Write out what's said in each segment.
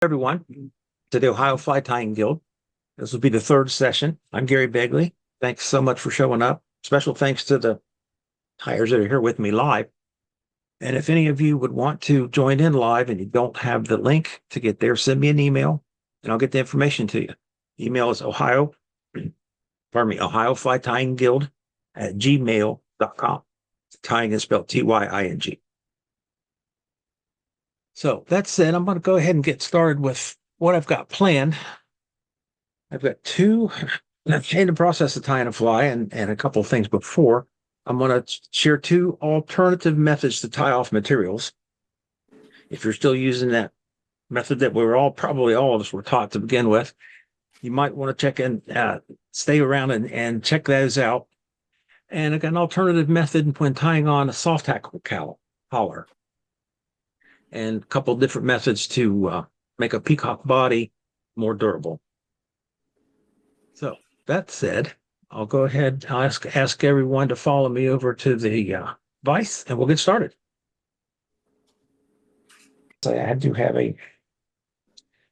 Everyone to the Ohio Fly Tying Guild. This will be the third session. I'm Gary Begley. Thanks so much for showing up. Special thanks to the tyers that are here with me live. And if any of you would want to join in live and you don't have the link to get there, send me an email and I'll get the information to you. Email is Ohio Fly Tying Guild at gmail.com. Tying is spelled Tying. So that said, I'm going to go ahead and get started with what I've got planned. I've got I've changed the process of tying a fly and a couple of things before. I'm going to share two alternative methods to tie off materials. If you're still using that method that probably all of us were taught to begin with, you might want to check in, stay around and check those out. And I've got an alternative method when tying on a soft hackle collar, and a couple of different methods to make a peacock body more durable. So that said, I'll go ahead and ask everyone to follow me over to the vise and we'll get started. So I had to have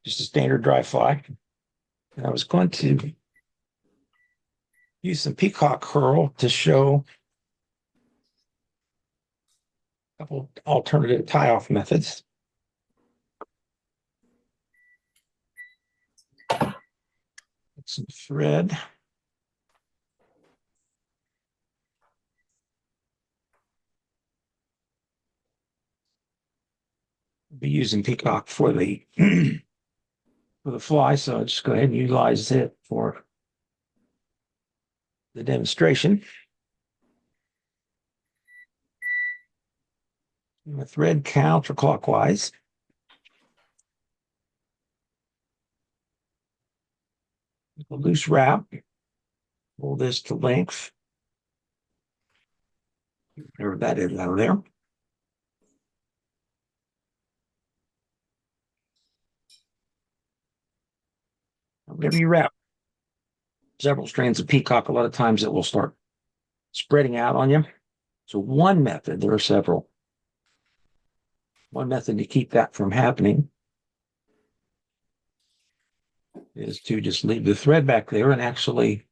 just a standard dry fly. And I was going to use some peacock herl to show a couple alternative tie-off methods. Some thread. I'll be using Peacock for the for the fly, so I'll just go ahead and utilize it for the demonstration. And the thread counterclockwise. A loose wrap. Pull this to length. Whatever that is out of there. Whenever you wrap several strands of peacock, a lot of times it will start spreading out on you. So one method, there are several. One method to keep that from happening is to just leave the thread back there and actually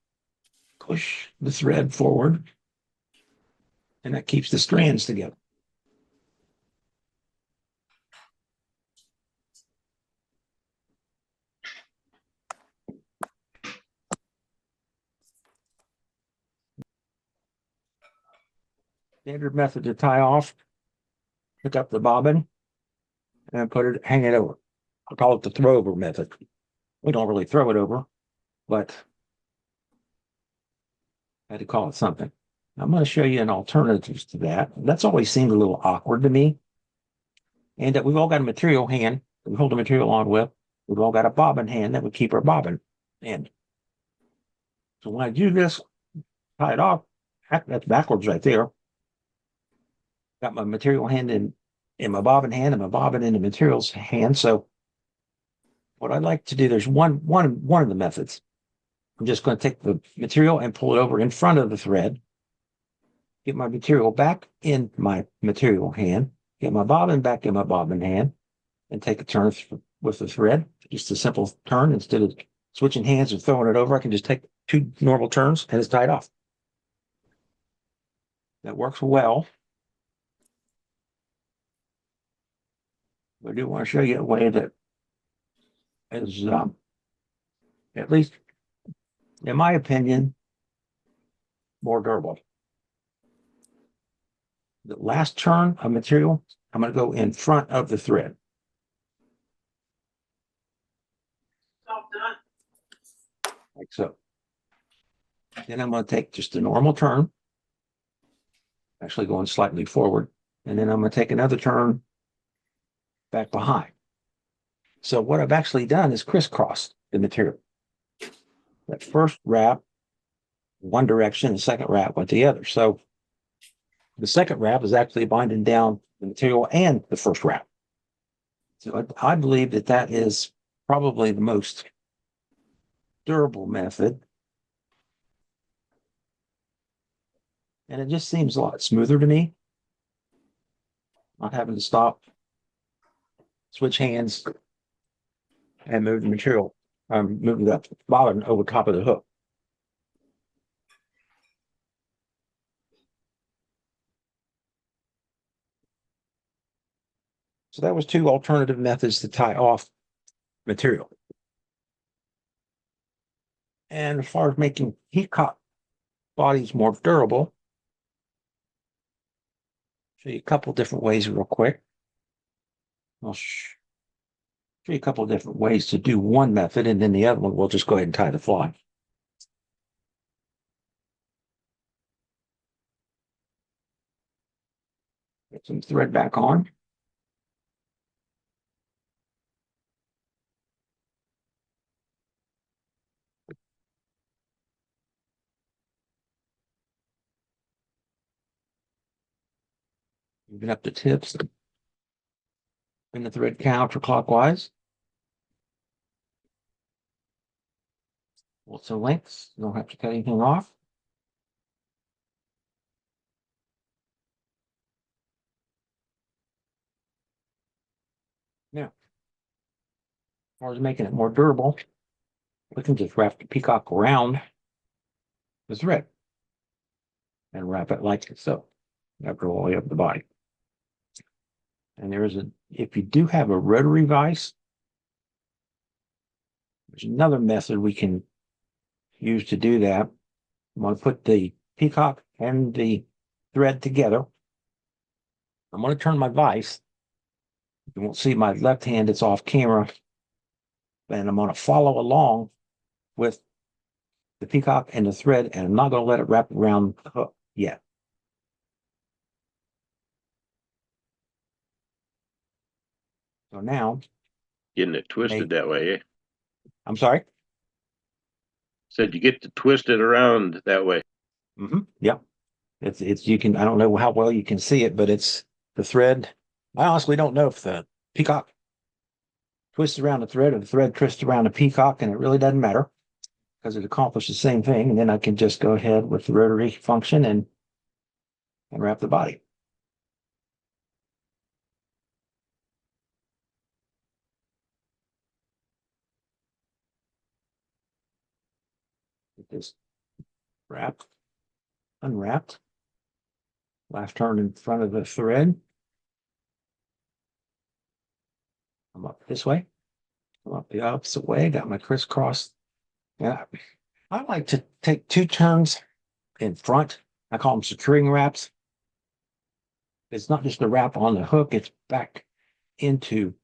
push the thread forward. And that keeps the strands together. Standard method to tie off, pick up the bobbin and hang it over. I call it the throw over method. We don't really throw it over, but I had to call it something. I'm going to show you an alternative to that. That's always seemed a little awkward to me. And that we've all got a material hand that we hold the material on with. We've all got a bobbin hand that would keep our bobbin end. So when I do this, tie it off, that's backwards right there. Got my material hand in my bobbin hand and my bobbin in the materials hand. So what I'd like to do, there's one of the methods. I'm just going to take the material and pull it over in front of the thread, get my material back in my material hand, get my bobbin back in my bobbin hand, and take a turn with the thread. Just a simple turn. Instead of switching hands and throwing it over, I can just take two normal turns and it's tied off. That works well. I do want to show you a way that is, at least in my opinion, more durable. The last turn of material, I'm going to go in front of the thread. Like so. Then I'm going to take just a normal turn, actually going slightly forward, and then I'm going to take another turn back behind. So what I've actually done is crisscrossed the material. That first wrap, one direction, the second wrap went the other. So the second wrap is actually binding down the material and the first wrap. So I believe that is probably the most durable method. And it just seems a lot smoother to me. Not having to stop, switch hands, and move the material, move the bobbin over top of the hook. So that was two alternative methods to tie off material. And as far as making peacock bodies more durable, show you a couple different ways real quick. I'll show you a couple of different ways to do one method, and then the other one we'll just go ahead and tie the fly. Get some thread back on. Moving up the tips. Spin the thread counterclockwise. Also lengths. You don't have to cut anything off. Now, as far as making it more durable, we can just wrap the peacock around the thread and wrap it like so. After all the way up the body. And if you do have a rotary vise, there's another method we can use to do that. I'm going to put the peacock and the thread together. I'm going to turn my vise. You won't see my left hand, it's off camera. And I'm going to follow along with the peacock and the thread, and I'm not going to let it wrap around the hook yet. So now, getting it twisted that way, eh? I'm sorry? Said you get to twist it around that way. Yep. It's you can, I don't know how well you can see it, but it's the thread. I honestly don't know if the peacock twists around the thread or the thread twists around the peacock, and it really doesn't matter because it accomplishes the same thing. And then I can just go ahead with the rotary function and wrap the body. Get this wrapped, unwrapped. Last turn in front of the thread. I'm up this way. I'm up the opposite way. Got my crisscross. Yeah, I like to take two turns in front. I call them securing wraps. It's not just a wrap on the hook, it's back into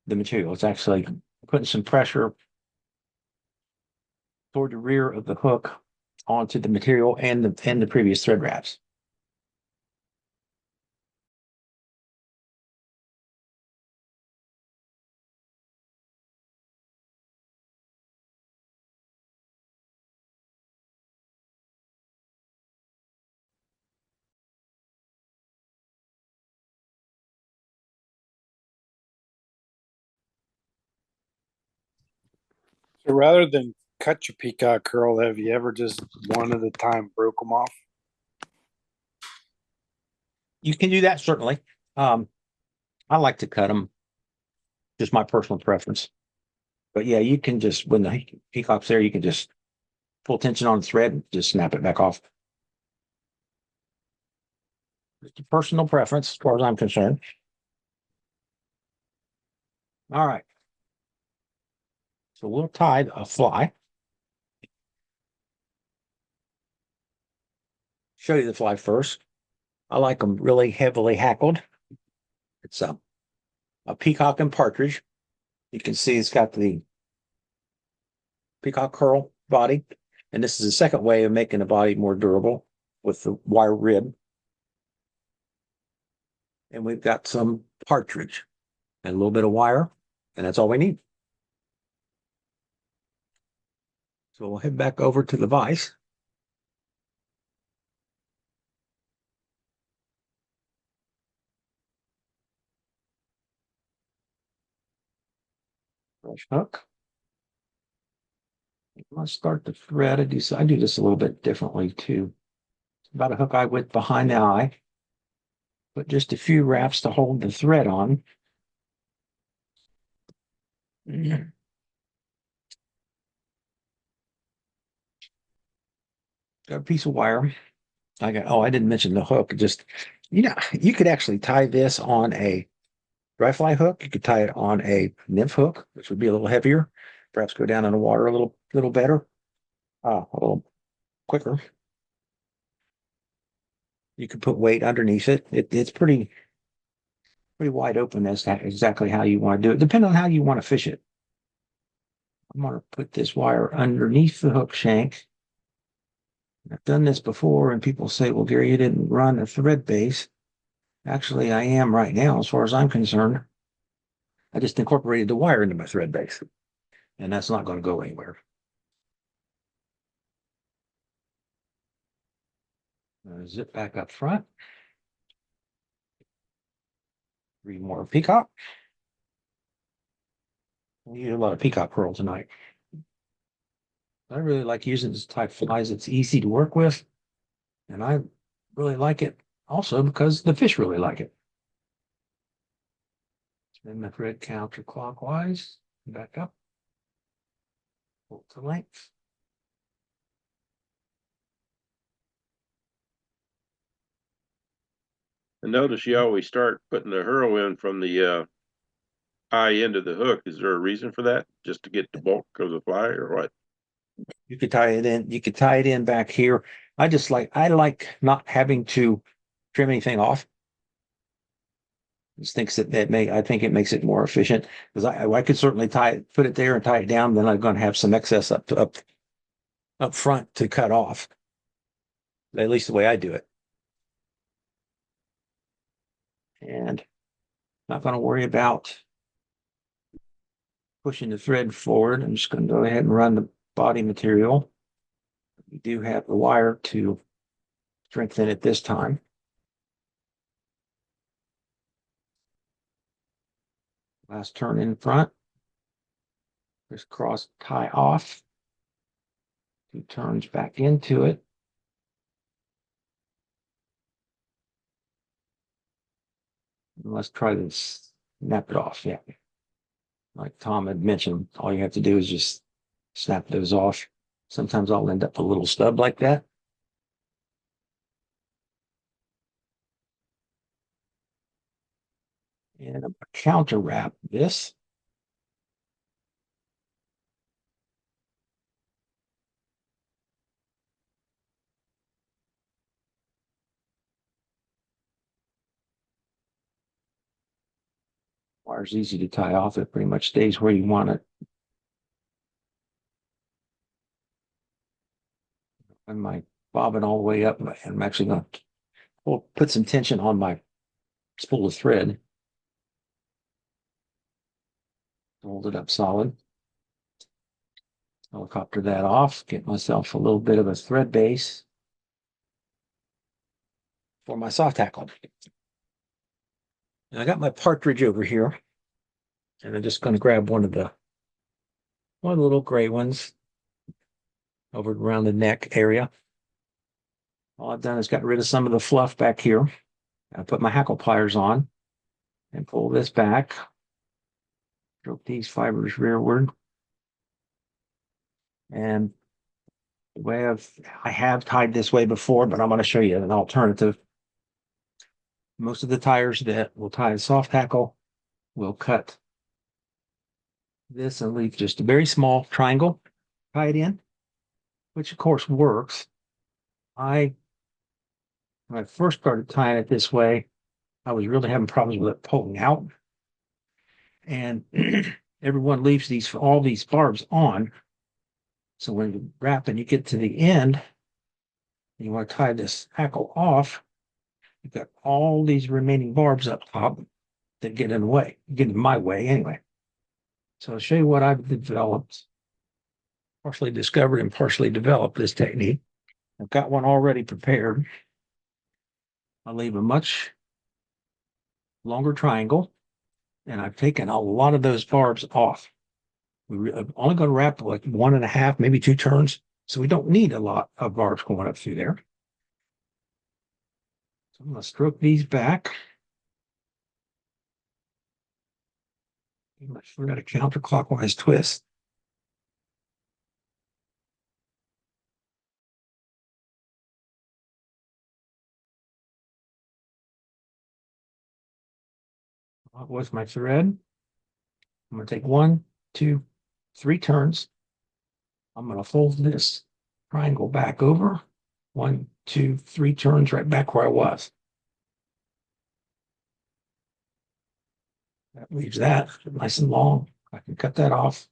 the material. It's actually putting some pressure toward the rear of the hook onto the material and the previous thread wraps. So rather than cut your peacock curl, have you ever just one at a time broke them off? You can do that, certainly. I like to cut them, just my personal preference. But yeah, you can just, when the peacock's there, you can just pull tension on the thread and just snap it back off. It's a personal preference as far as I'm concerned. All right. So we'll tie a fly. Show you the fly first. I like them really heavily hackled. It's a peacock and partridge. You can see it's got the peacock herl body. And this is the second way of making the body more durable with the wire rib. And we've got some partridge and a little bit of wire, and that's all we need. So we'll head back over to the vise. Brush hook. Let's start the thread. I do this a little bit differently too. It's about a hook eye width behind the eye. Put just a few wraps to hold the thread on. And got a piece of wire. I didn't mention the hook. Just, you could actually tie this on a dry fly hook. You could tie it on a nymph hook, which would be a little heavier. Perhaps go down in the water a little better, a little quicker. You could put weight underneath it. It's pretty wide open as to exactly how you want to do it, depending on how you want to fish it. I'm going to put this wire underneath the hook shank. I've done this before, and people say, well, Gary, you didn't run a thread base. Actually, I am right now, as far as I'm concerned. I just incorporated the wire into my thread base, and that's not going to go anywhere. Zip back up front. 3 more Peacock. We use a lot of Peacock pearl tonight. I really like using this type of flies. It's easy to work with, and I really like it also because the fish really like it. Spin my thread counterclockwise, back up, pull to length. And notice you always start putting the herl in from the high end of the hook. Is there a reason for that? Just to get the bulk of the fly or what? You could tie it in. You could tie it in back here. I like not having to trim anything off. Just thinks I think it makes it more efficient because I could certainly put it there and tie it down. Then I'm going to have some excess up front to cut off. At least the way I do it. And not going to worry about pushing the thread forward. I'm just going to go ahead and run the body material. We do have the wire to strengthen it this time. Last turn in front. Just cross tie off. 2 turns back into it. And let's try to snap it off. Yeah. Like Tom had mentioned, all you have to do is just snap those off. Sometimes I'll end up a little stub like that. And I'm going to counter wrap this. Wire's easy to tie off. It pretty much stays where you want it. And my bobbin all the way up, and I'm actually going to put some tension on my spool of thread. Hold it up solid. Helicopter that off, get myself a little bit of a thread base for my soft tackle. And I got my Partridge over here, and I'm just going to grab one of the little gray ones over around the neck area. All I've done is got rid of some of the fluff back here. I put my hackle pliers on and pull this back. Stroke these fibers rearward. And the way I have tied this way before, but I'm going to show you an alternative. Most of the tires that will tie a soft hackle will cut this and leave just a very small triangle, tie it in, which of course works. When I first started tying it this way, I was really having problems with it pulling out. And everyone leaves all these barbs on. So when you wrap and you get to the end, and you want to tie this hackle off, you've got all these remaining barbs up top that get in the way, get in my way anyway. So I'll show you what I've developed, partially discovered and partially developed this technique. I've got one already prepared. I'll leave a much longer triangle, and I've taken a lot of those barbs off. We're only going to wrap like 1.5, maybe 2 turns. So we don't need a lot of barbs going up through there. So I'm going to stroke these back. We're going to counterclockwise twist. With my thread, I'm going to take 1, 2, 3 turns. I'm going to fold this triangle back over. 1, 2, 3 turns right back where I was. That leaves that nice and long. I can cut that off.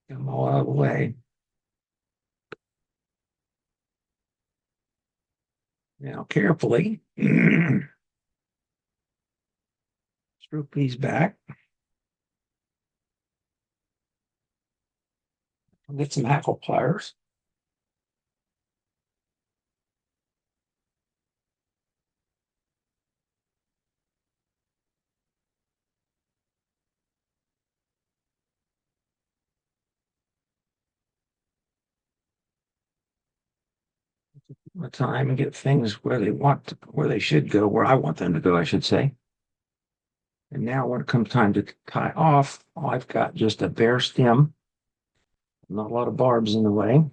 Get them all out of the way. Now carefully stroke these back. I'll get some hackle pliers. The time and get things where they want to, where they should go, where I want them to go, I should say. And now when it comes time to tie off, I've got just a bare stem, not a lot of barbs in the way.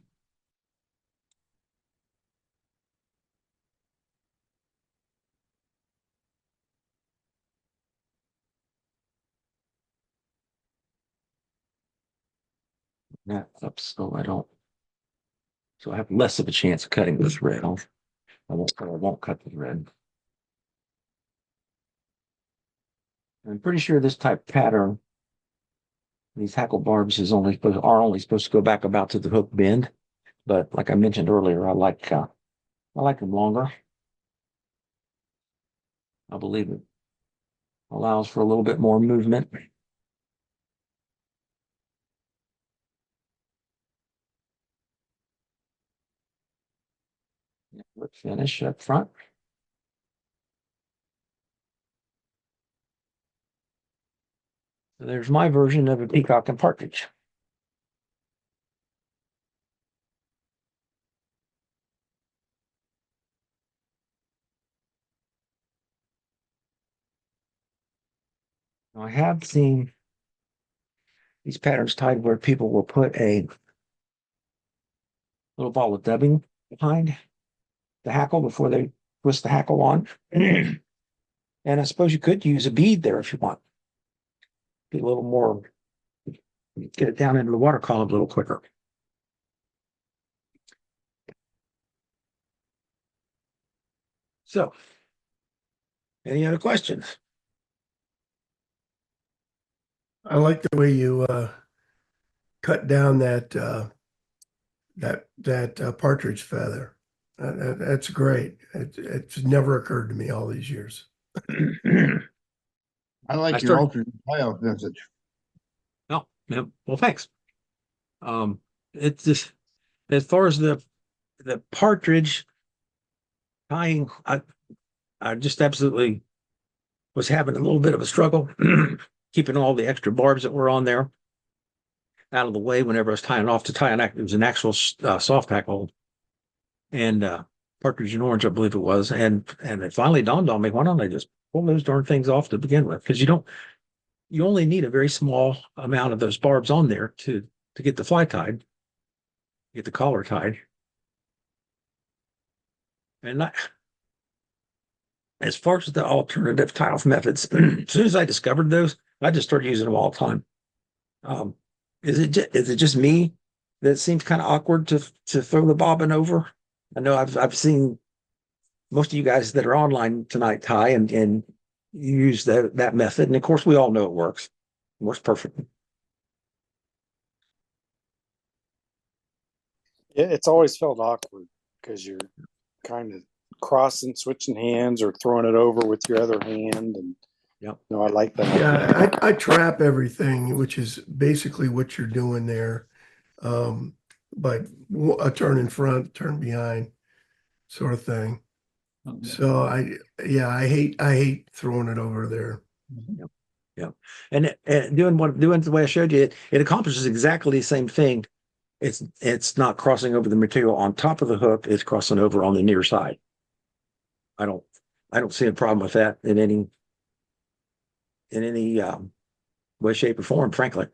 That up so I don't, so I have less of a chance of cutting the thread off. I won't cut the thread. I'm pretty sure this type pattern, these hackle barbs are only supposed to go back about to the hook bend. But like I mentioned earlier, I like them longer. I believe it allows for a little bit more movement. Let's finish up front. So there's my version of a peacock and partridge. Now, I have seen these patterns tied where people will put a little ball of dubbing behind the hackle before they twist the hackle on. And I suppose you could use a bead there if you want. Be a little more, get it down into the water column a little quicker. So, any other questions? I like the way you cut down that partridge feather. That's great. It's never occurred to me all these years. I like I your started- alternate style message. Oh, yeah. Well, thanks. It's just as far as the partridge tying, I just absolutely was having a little bit of a struggle keeping all the extra barbs that were on there out of the way whenever I was tying off to tie it was an actual soft hackle and partridge and orange, I believe it was, and it finally dawned on me, why don't I just pull those darn things off to begin with? Because you only need a very small amount of those barbs on there to get the fly tied, get the collar tied. And as far as the alternative tie-off methods, as soon as I discovered those, I just started using them all the time. Is it just me that it seems kind of awkward to throw the bobbin over? I know I've seen most of you guys that are online tonight tie and use that method, and of course we all know it works. It works perfectly. Yeah, it's always felt awkward because you're kind of crossing, switching hands, or throwing it over with your other hand. And Yep. no, I like that. Yeah, I trap everything, which is basically what you're doing there. But a turn in front, turn behind, sort of thing. So I hate throwing it over there. Yeah, and doing the way I showed you, it accomplishes exactly the same thing. It's not crossing over the material on top of the hook; it's crossing over on the near side. I don't see a problem with that in any way, shape, or form, frankly.